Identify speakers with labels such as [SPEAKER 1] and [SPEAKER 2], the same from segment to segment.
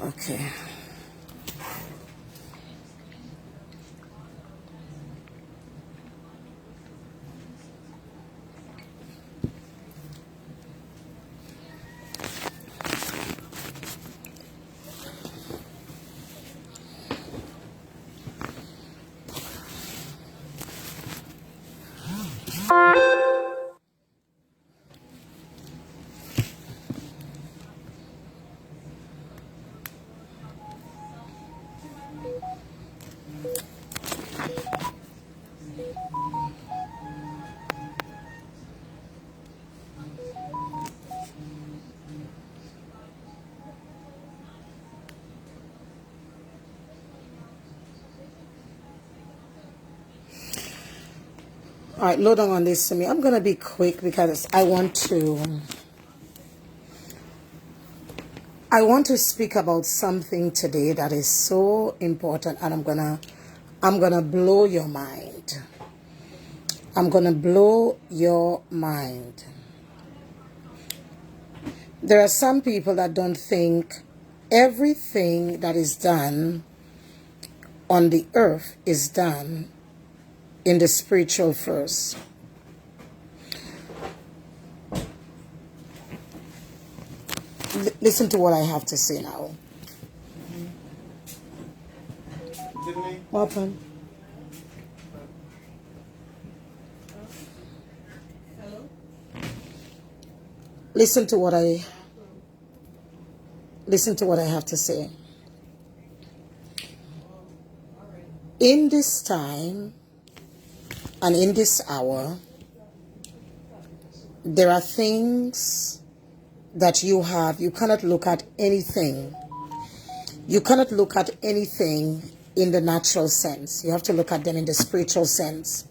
[SPEAKER 1] Okay. All right, load on this to me. I'm going to be quick because I want to speak about something today that is so important, and I'm going to blow your mind. I'm going to blow your mind. There are some people that don't think everything that is done on the earth is done in the spiritual first. Listen to what I have to say now. What happened? Listen to what I have to say. In this time and in this hour, there are things that you cannot look at anything. You cannot look at anything in the natural sense. You have to look at them in the spiritual sense.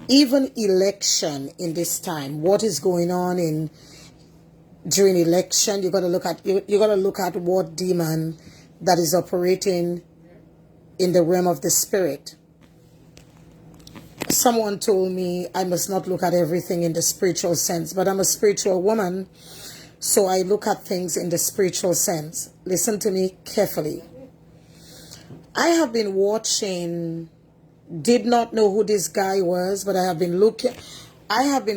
[SPEAKER 1] Even election in this time, what is going on during election, you got to look at what demon that is operating in the realm of the spirit. Someone told me I must not look at everything in the spiritual sense, but I'm a spiritual woman, so I look at things in the spiritual sense. Listen to me carefully. I have been watching, did not know who this guy was, but I have been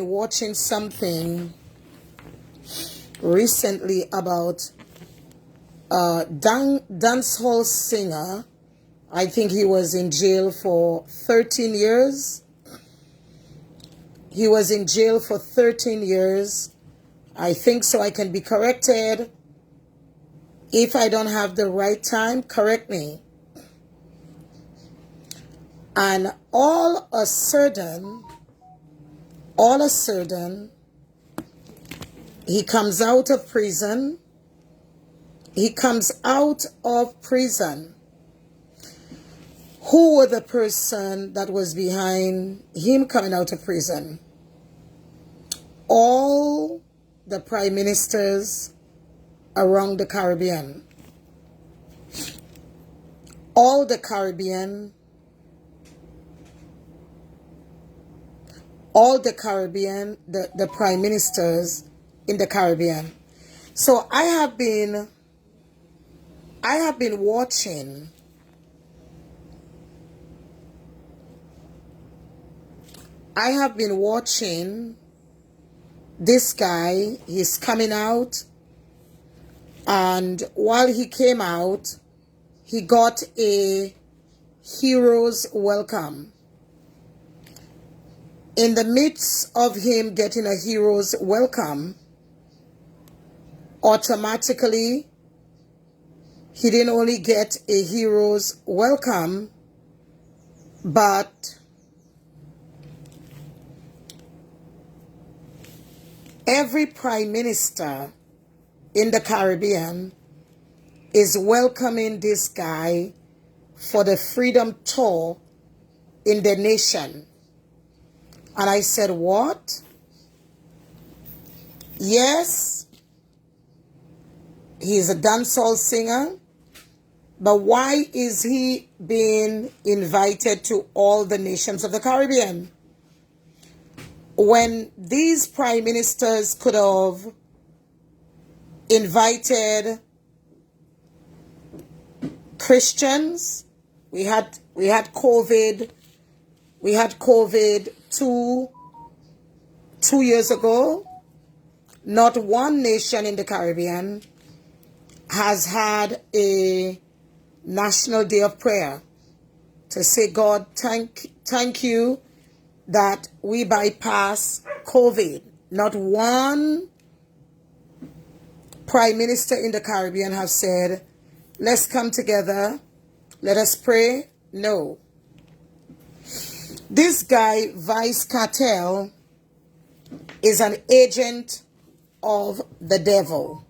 [SPEAKER 1] watching something recently about a dancehall singer. I think he was in jail for 13 years. He was in jail for 13 years. I think so. I can be corrected. If I don't have the right time, correct me. And all of a sudden, he comes out of prison. Who was the person that was behind him coming out of prison? All the prime ministers around the Caribbean. All the Caribbean, the prime ministers in the Caribbean. So I have been watching this guy. He's coming out, and while he came out, he got a hero's welcome. In the midst of him getting a hero's welcome, automatically, he didn't only get a hero's welcome, but every prime minister in the Caribbean is welcoming this guy for the freedom tour in the nation. And I said, what? Yes, he's a dancehall singer, but why is he being invited to all the nations of the Caribbean? When these prime ministers could have invited Christians. We had COVID. We had COVID two years ago. Not one nation in the Caribbean has had a national day of prayer to say, God, thank you that we bypass COVID. Not one prime minister in the Caribbean have said, let's come together, let us pray. No. This guy, Vybz Kartel, is an agent of the devil.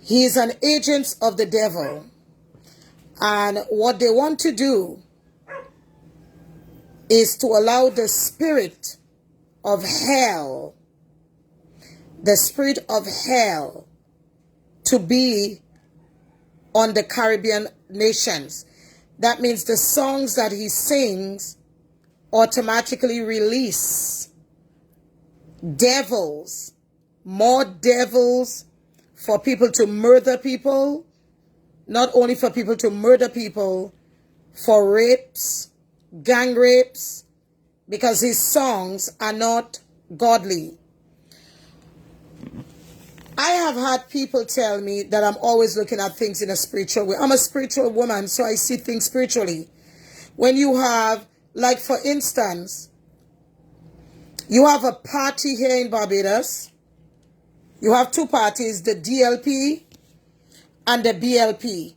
[SPEAKER 1] He is an agent of the devil. And what they want to do is to allow the spirit of hell, to be on the Caribbean nations. That means the songs that he sings automatically release devils, more devils for people to murder people, not only for people to murder people, for rapes, gang rapes, because his songs are not godly. I have had people tell me that I'm always looking at things in a spiritual way. I'm a spiritual woman, so I see things spiritually. When you have, like for instance, you have a party here in Barbados. You have two parties, the DLP and the BLP.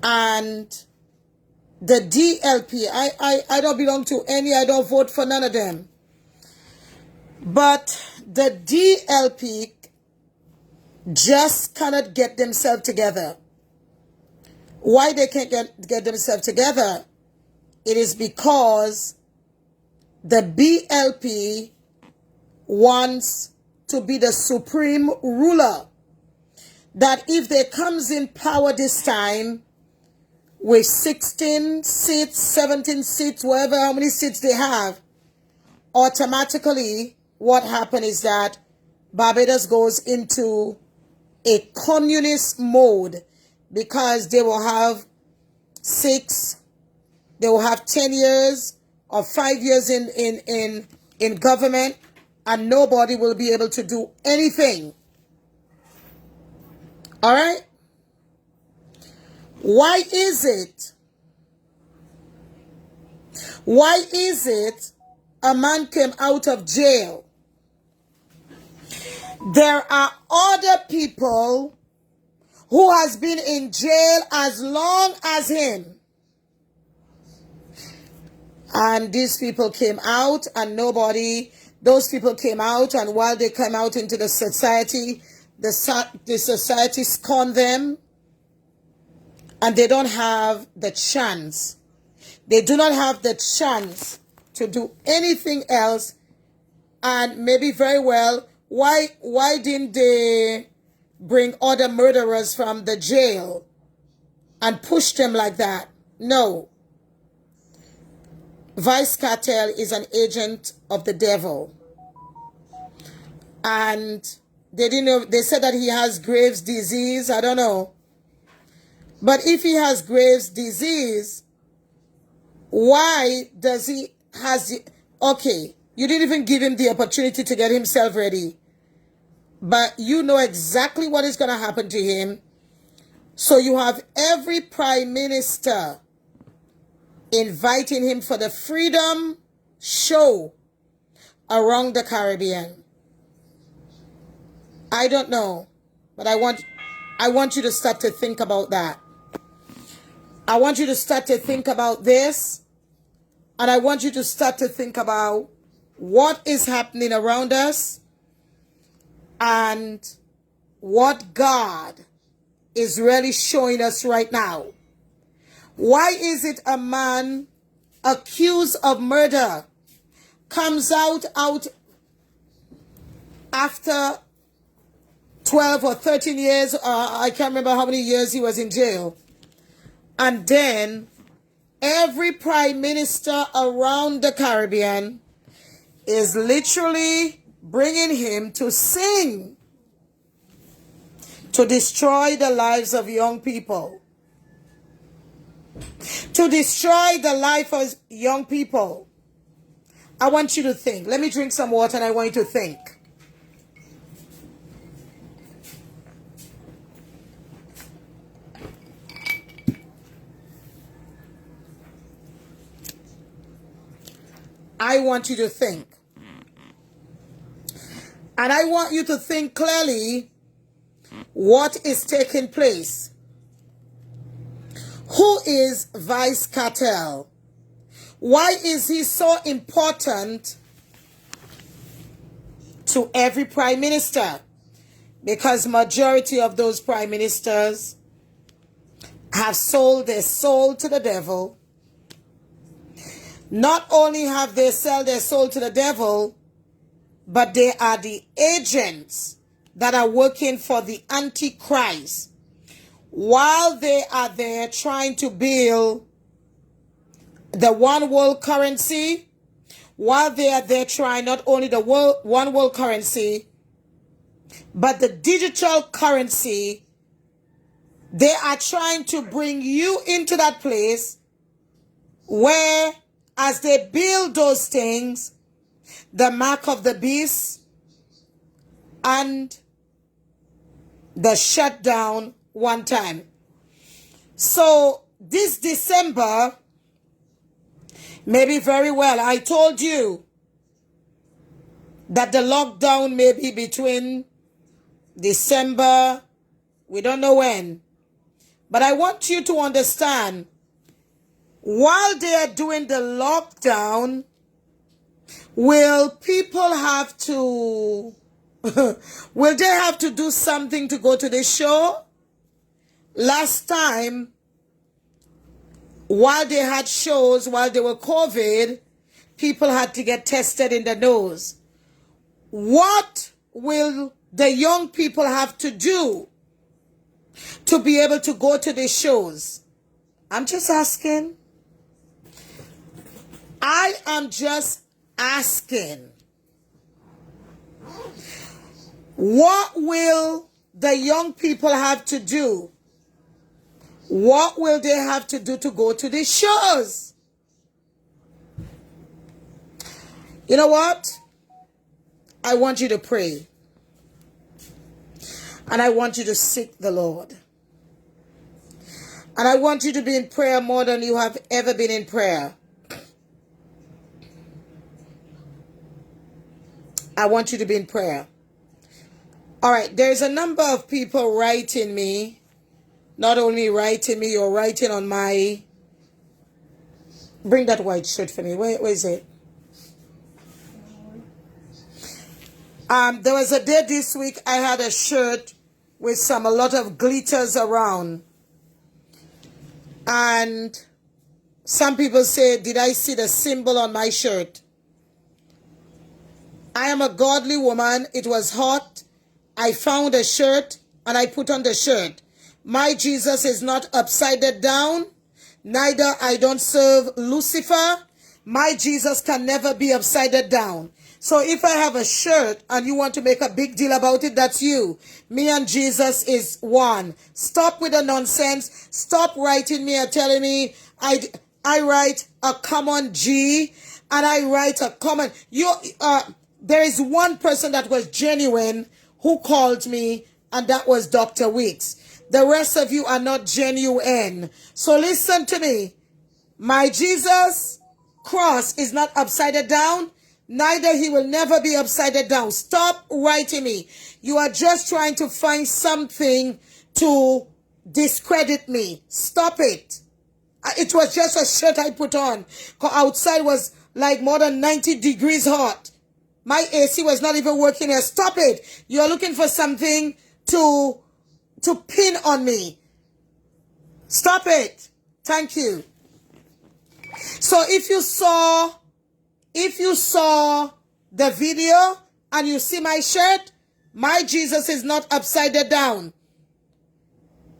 [SPEAKER 1] And the DLP, I don't belong to any, I don't vote for none of them. But the DLP just cannot get themselves together. Why they can't get themselves together? It is because the BLP wants to be the supreme ruler. That if they comes in power this time with 16 seats, 17 seats, whatever, how many seats they have, automatically what happens is that Barbados goes into a communist mode, because they will have 10 years or 5 years in government, and nobody will be able to do anything. All right? Why is it a man came out of jail? There are other people who has been in jail as long as him. And these people came out, and those people came out, and while they came out into the society, the society scorned them, and they don't have the chance. They do not have the chance to do anything else. And maybe very well, why didn't they bring other murderers from the jail and push them like that? No. Vybz Kartel is an agent of the devil. And they didn't know, they said that he has Graves' disease. I don't know. But if he has Graves' disease, why does he okay, you didn't even give him the opportunity to get himself ready. But you know exactly what is going to happen to him. So you have every prime minister inviting him for the freedom show around the Caribbean. I don't know, but I want you to start to think about that. I want you to start to think about this, and I want you to start to think about what is happening around us and what God is really showing us right now. Why is it a man accused of murder comes out after 12 or 13 years, I can't remember how many years he was in jail, and then every prime minister around the Caribbean is literally bringing him to sing to destroy the lives of young people. To destroy the life of young people. I want you to think. Let me drink some water and I want you to think. I want you to think. And I want you to think clearly what is taking place. Who is Vybz Kartel? Why is he so important to every prime minister? Because majority of those prime ministers have sold their soul to the devil. Not only have they sold their soul to the devil, but they are the agents that are working for the Antichrist. While they are there trying to build the one world currency, while they are there trying not only the one world currency, but the digital currency, they are trying to bring you into that place where, as they build those things, the mark of the beast and the shutdown one time. So this December, maybe very well, I told you that the lockdown may be between December, we don't know when. But I want you to understand, while they are doing the lockdown, will people have to, will they have to do something to go to the show? Last time, while they had shows, while they were COVID, people had to get tested in the nose. What will the young people have to do to be able to go to the shows? I'm just asking. I am just asking. What will the young people have to do? What will they have to do to go to the shows? You know what? I want you to pray. And I want you to seek the Lord. And I want you to be in prayer more than you have ever been in prayer. I want you to be in prayer. All right, there's a number of people writing me. Not only writing me, you're writing on my... Bring that white shirt for me. Where is it? There was a day this week I had a shirt with a lot of glitters around. And some people say, did I see the symbol on my shirt? I am a godly woman. It was hot. I found a shirt and I put on the shirt. My Jesus is not upside down. Neither I don't serve Lucifer. My Jesus can never be upside down. So if I have a shirt and you want to make a big deal about it, that's you. Me and Jesus is one. Stop with the nonsense. Stop writing me and telling me I write a common G and I write a common... There is one person that was genuine who called me, and that was Dr. Weeks. The rest of you are not genuine. So listen to me. My Jesus cross is not upside down. Neither he will never be upside down. Stop writing me. You are just trying to find something to discredit me. Stop it. It was just a shirt I put on. Outside was like more than 90 degrees hot. My AC was not even working here. Stop it. You're looking for something to pin on me. Stop it. Thank you. So if you saw the video and you see my shirt, my Jesus is not upside down.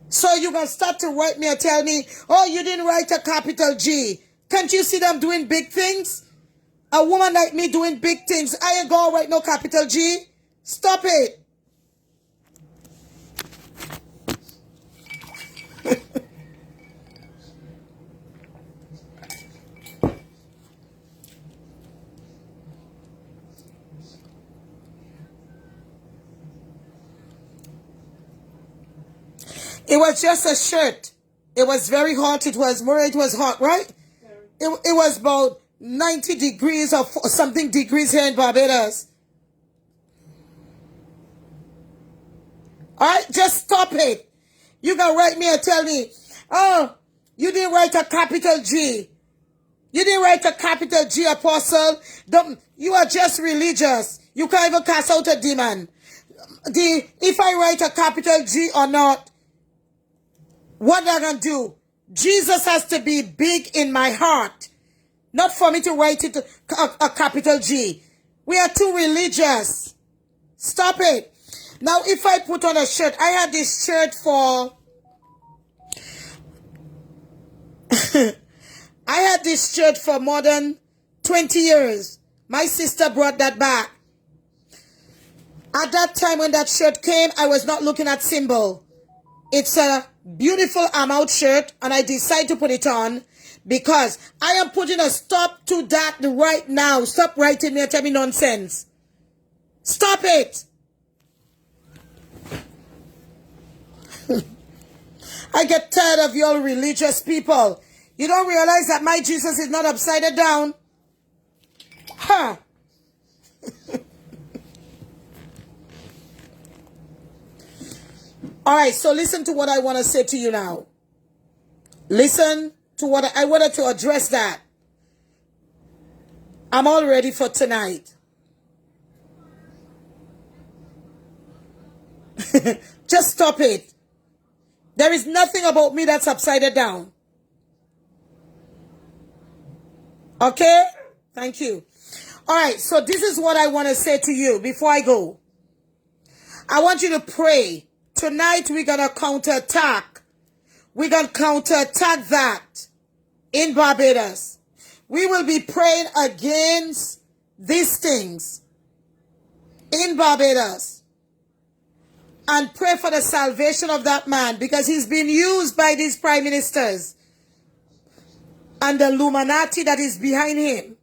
[SPEAKER 1] So you're going to start to write me and tell me, oh, you didn't write a capital G. Can't you see them doing big things? A woman like me doing big things. I ain't going to write no capital G. Stop it. It was just a shirt. It was very hot. It was hot, right? It was about 90 degrees or something degrees here in Barbados. All right, just stop it. You can write me and tell me, oh, you didn't write a capital G. You didn't write a capital G, Apostle. You are just religious. You can't even cast out a demon. If I write a capital G or not, what am I going to do? Jesus has to be big in my heart. Not for me to write it a capital G. We are too religious. Stop it. Now, if I put on a shirt, I had this shirt for... I had this shirt for more than 20 years. My sister brought that back. At that time when that shirt came, I was not looking at symbol. It's a beautiful out shirt, and I decided to put it on because I am putting a stop to that right now. Stop writing me and tell me nonsense. Stop it. I get tired of your religious people. You don't realize that my Jesus is not upside down? Huh. All right, so listen to what I want to say to you now. Listen to what I wanted to address that. I'm all ready for tonight. Just stop it. There is nothing about me that's upside down. Okay? Thank you. All right, so this is what I want to say to you before I go. I want you to pray. Tonight we're going to counterattack. We're going to counterattack that in Barbados. We will be praying against these things in Barbados. And pray for the salvation of that man because he's been used by these prime ministers and the Illuminati that is behind him.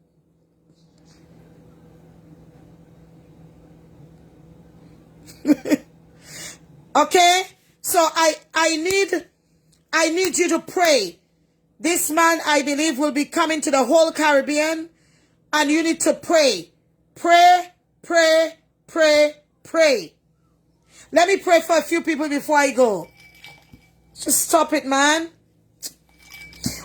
[SPEAKER 1] Okay? So I need you to pray. This man, I believe, will be coming to the whole Caribbean, and you need to pray. Pray, pray, pray, pray. Let me pray for a few people before I go. Just stop it, man.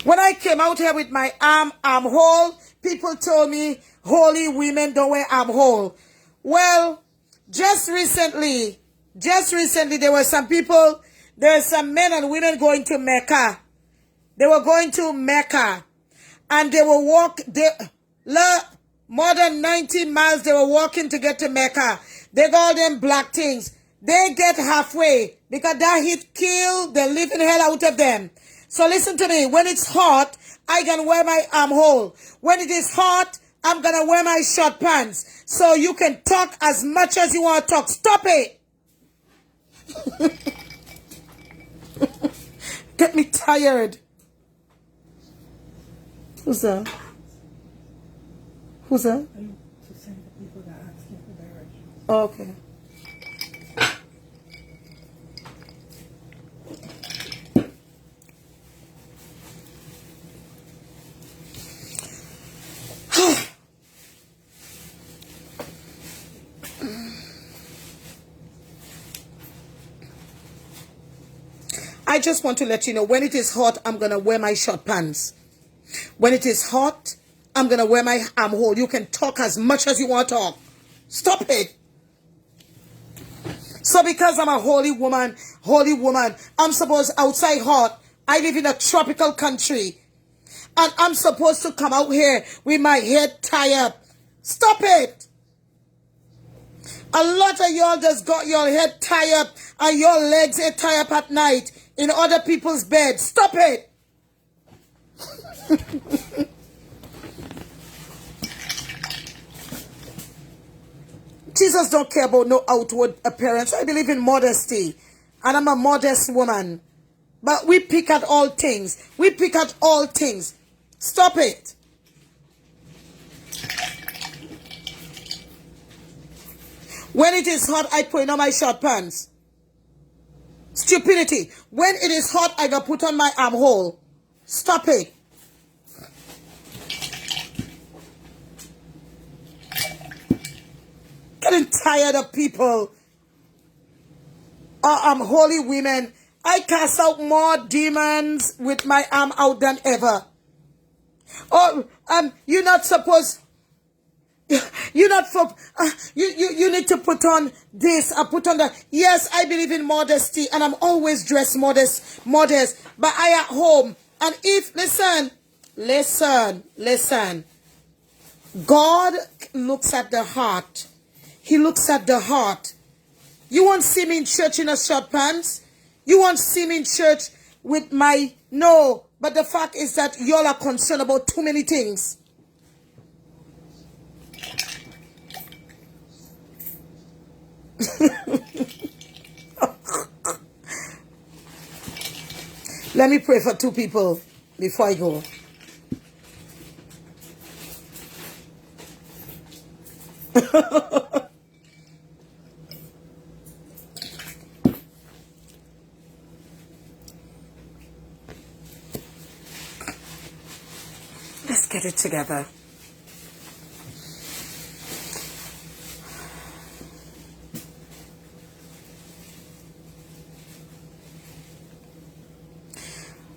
[SPEAKER 1] When I came out here with my armhole, people told me holy women don't wear armhole. Well, just recently, there were some people, there were some men and women going to Mecca. They were going to Mecca. And they were more than 90 miles they were walking to get to Mecca. They got all them black things. They get halfway because that heat killed the living hell out of them. So listen to me. When it's hot, I can wear my armhole. When it is hot, I'm going to wear my short pants. So you can talk as much as you want to talk. Stop it. Get me tired. Who's that? Who's that?
[SPEAKER 2] To send the people that ask you for directions.
[SPEAKER 1] Oh, okay. I just want to let you know, when it is hot, I'm going to wear my short pants. When it is hot, I'm going to wear my armhole. You can talk as much as you want to talk. Stop it. So because I'm a holy woman, I'm supposed outside hot. I live in a tropical country. And I'm supposed to come out here with my head tied up. Stop it. A lot of y'all just got your head tied up and your legs are tied up at night in other people's beds. Stop it. Jesus don't care about no outward appearance. I believe in modesty. And I'm a modest woman. But we pick at all things. We pick at all things. Stop it. When it is hot, I put on my short pants. Stupidity. When it is hot, I gotta put on my armhole. Stop it. Getting tired of people. Holy women. I cast out more demons with my arm out than ever. Oh, you're not supposed. You're not for. You need to put on this. I put on that. Yes, I believe in modesty, and I'm always dressed modest. But I at home, and if listen. God looks at the heart. He looks at the heart. You won't see me in church in a short pants. You won't see me in church with my... No. But the fact is that y'all are concerned about too many things. Let me pray for two people before I go. Let's get it together.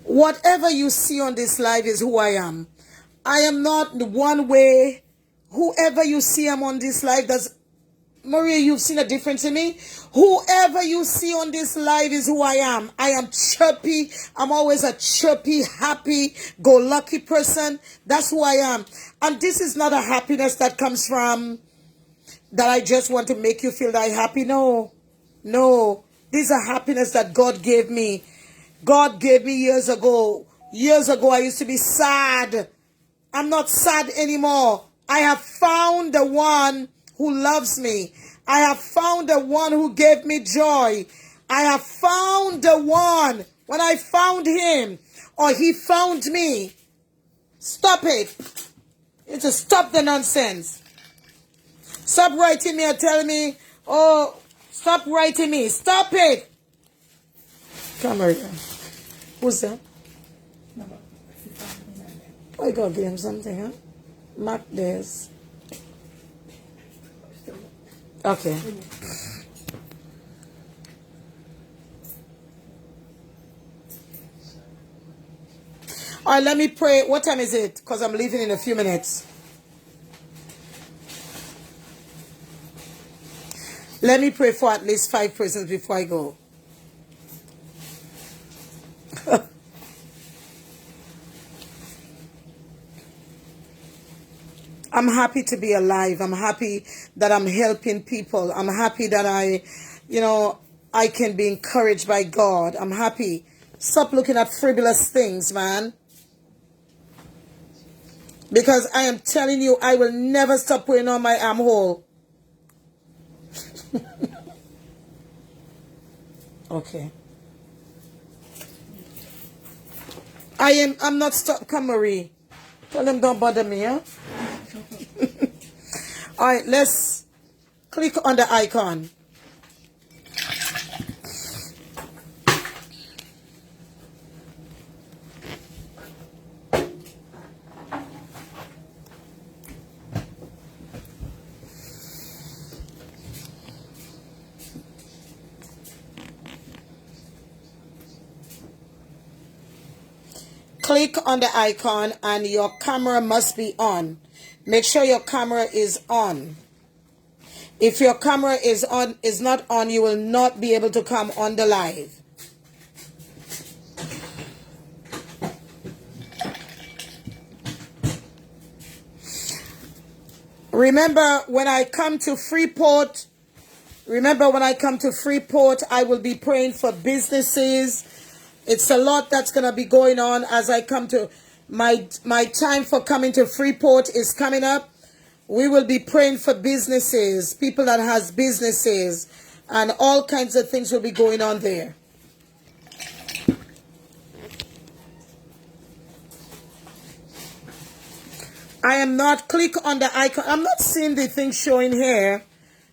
[SPEAKER 1] Whatever you see on this live is who I am. I am not one way. Whoever you see I'm on this live, does Maria, you've seen a difference in me? Whoever you see on this live is who I am. I am chirpy. I'm always a chirpy, happy, go lucky person. That's who I am. And this is not a happiness that comes from that I just want to make you feel that I'm happy. No. This is a happiness that God gave me. God gave me years ago. Years ago, I used to be sad. I'm not sad anymore. I have found the one who loves me. I have found the one who gave me joy. I have found the one. When I found him, or he found me. Stop it. You just stop the nonsense. Stop writing me or telling me, oh, stop writing me. Stop it. Come here. Who's that? I gotta give him something, huh? Mac this. Okay. All right, let me pray. What time is it? Because I'm leaving in a few minutes. Let me pray for at least 5 persons before I go. I'm happy to be alive. I'm happy that I'm helping people. I'm happy that I can be encouraged by God. I'm happy. Stop looking at frivolous things, man. Because I am telling you, I will never stop putting on my armhole. Okay. I'm not stuck. Come, Marie. Tell them don't bother me, huh? All right, let's click on the icon. Click on the icon and your camera must be on. Make sure your camera is on. If your camera is not on, you will not be able to come on the live. Remember when I come to Freeport, I will be praying for businesses. It's a lot that's going to be going on as I come to my time for coming to Freeport is coming up. We will be praying for businesses, people that has businesses, and all kinds of things will be going on there. I am not, click on the icon. I'm not seeing the thing showing here.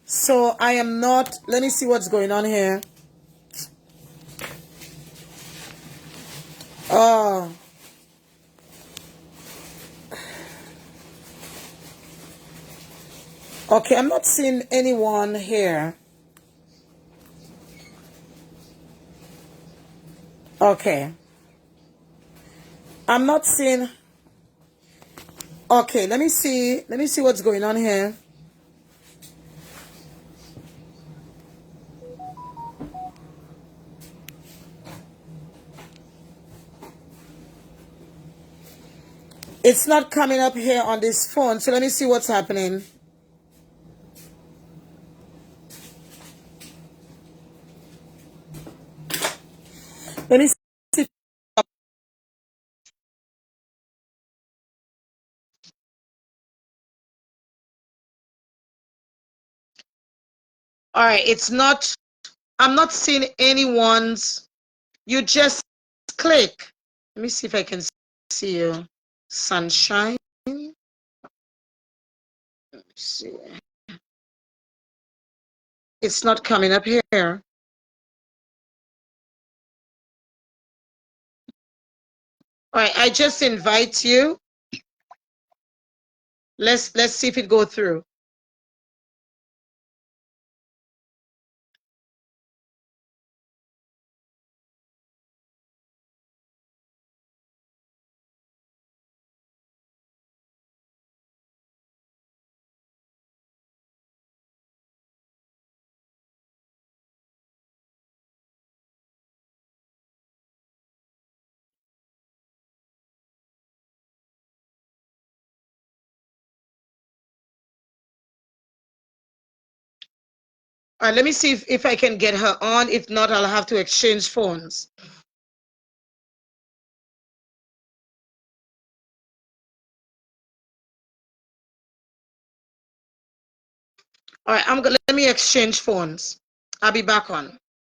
[SPEAKER 1] So I am not, let me see what's going on here. Oh. Okay, I'm not seeing anyone here. Okay. I'm not seeing. Okay, let me see. Let me see what's going on here. It's not coming up here on this phone, so let me see what's happening. Let me see. All right, it's not, I'm not seeing anyone's. You just click. Let me see if I can see you. Sunshine. Let me see. It's not coming up here. All right, I just invite you. Let's see if it go through. All right, let me see if I can get her on. If not, I'll have to exchange phones. All right, let me exchange phones. I'll be back on.